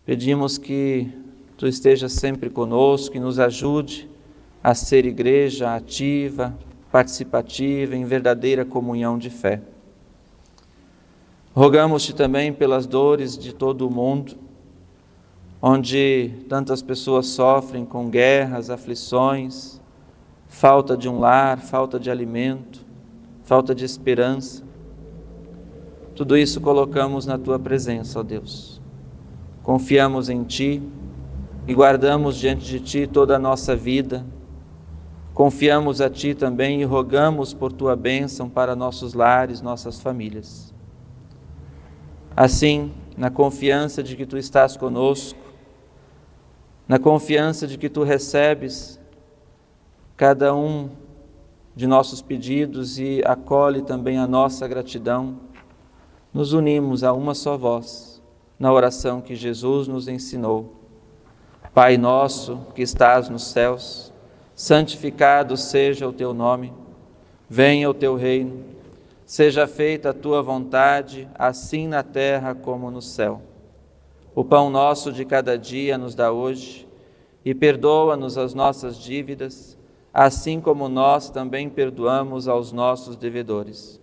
Pedimos que Tu estejas sempre conosco e nos ajude a ser igreja ativa, participativa, em verdadeira comunhão de fé. Rogamos-te também pelas dores de todo o mundo, onde tantas pessoas sofrem com guerras, aflições, falta de um lar, falta de alimento, falta de esperança. Tudo isso colocamos na Tua presença, ó Deus. Confiamos em Ti e guardamos diante de Ti toda a nossa vida. Confiamos a Ti também e rogamos por Tua bênção para nossos lares, nossas famílias. Assim, na confiança de que Tu estás conosco, na confiança de que Tu recebes cada um de nossos pedidos e acolhe também a nossa gratidão, nos unimos a uma só voz, na oração que Jesus nos ensinou. Pai nosso que estás nos céus, santificado seja o Teu nome, venha o Teu reino, seja feita a Tua vontade, assim na terra como no céu. O pão nosso de cada dia nos dá hoje, e perdoa-nos as nossas dívidas, assim como nós também perdoamos aos nossos devedores.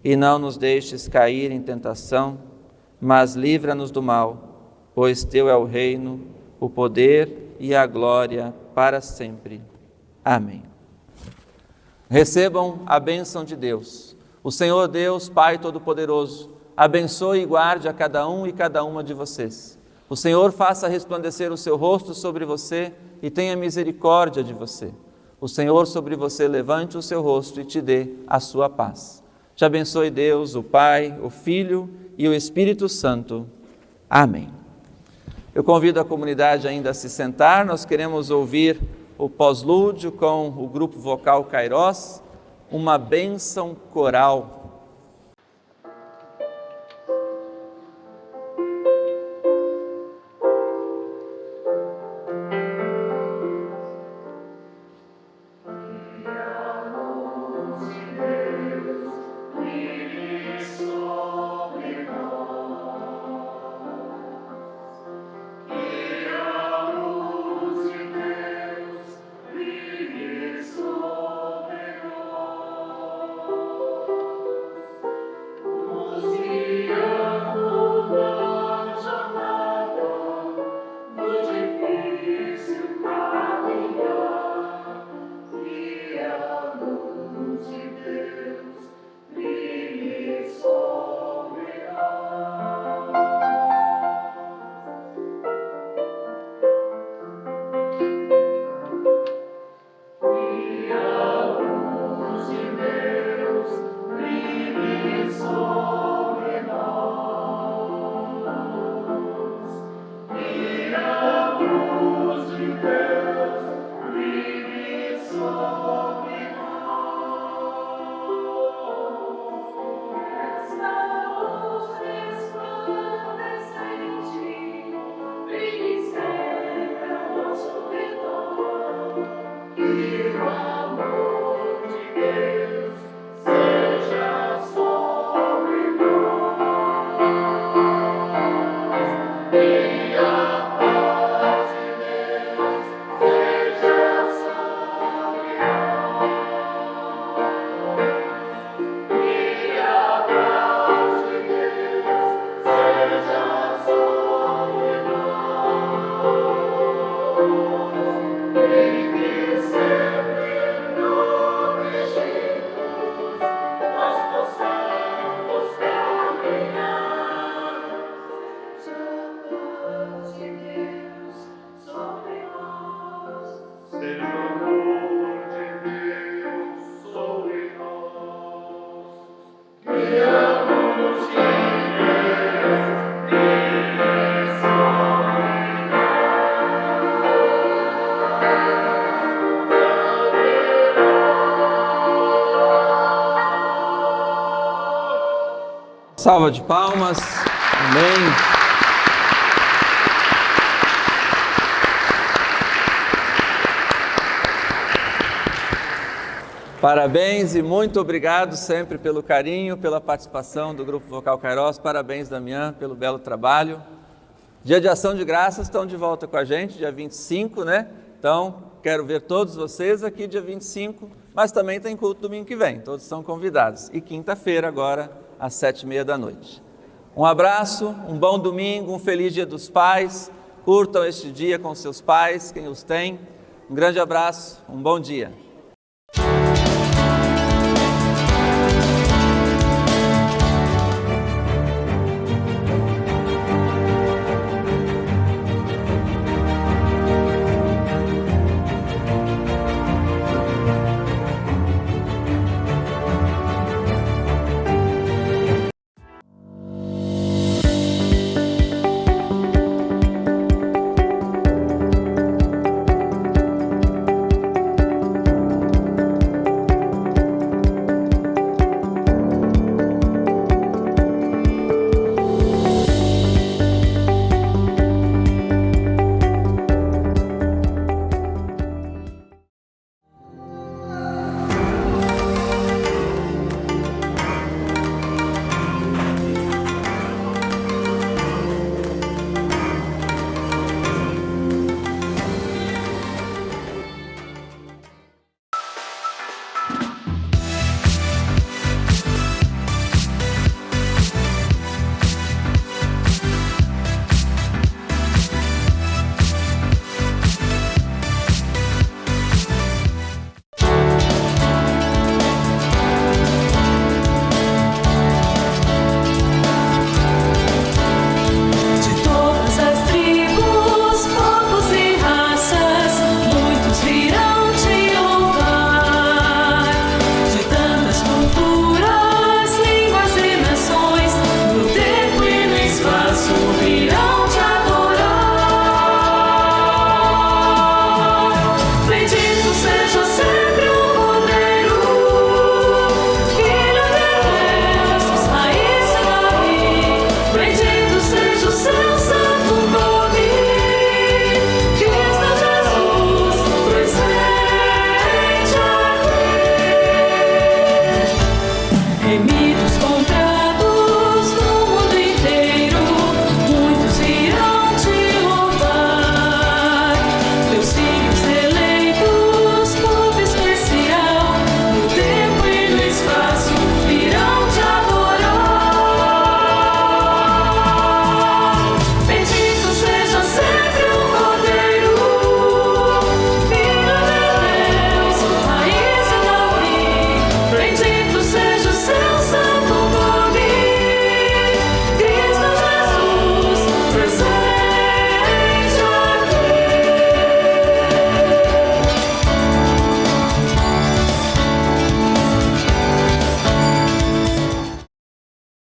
E não nos deixes cair em tentação, mas livra-nos do mal, pois Teu é o reino, o poder e a glória para sempre. Amém. Recebam a bênção de Deus. O Senhor Deus, Pai Todo-Poderoso, abençoe e guarde a cada um e cada uma de vocês. O Senhor faça resplandecer o seu rosto sobre você e tenha misericórdia de você. O Senhor sobre você levante o seu rosto e te dê a sua paz. Te abençoe Deus, o Pai, o Filho e o Espírito Santo. Amém. Eu convido a comunidade ainda a se sentar. Nós queremos ouvir o pós-lúdio com o grupo vocal Kairos, uma bênção coral. Salva de palmas. Amém. Parabéns e muito obrigado sempre pelo carinho, pela participação do Grupo Vocal Kairos. Parabéns, Damião, pelo belo trabalho. Dia de Ação de Graças estão de volta com a gente, dia 25, né? Então, quero ver todos vocês aqui dia 25, mas também tem culto domingo que vem, todos são convidados. E quinta-feira agora, às 19h30. Um abraço, um bom domingo, um feliz Dia dos Pais. Curtam este dia com seus pais, quem os tem. Um grande abraço, um bom dia. Em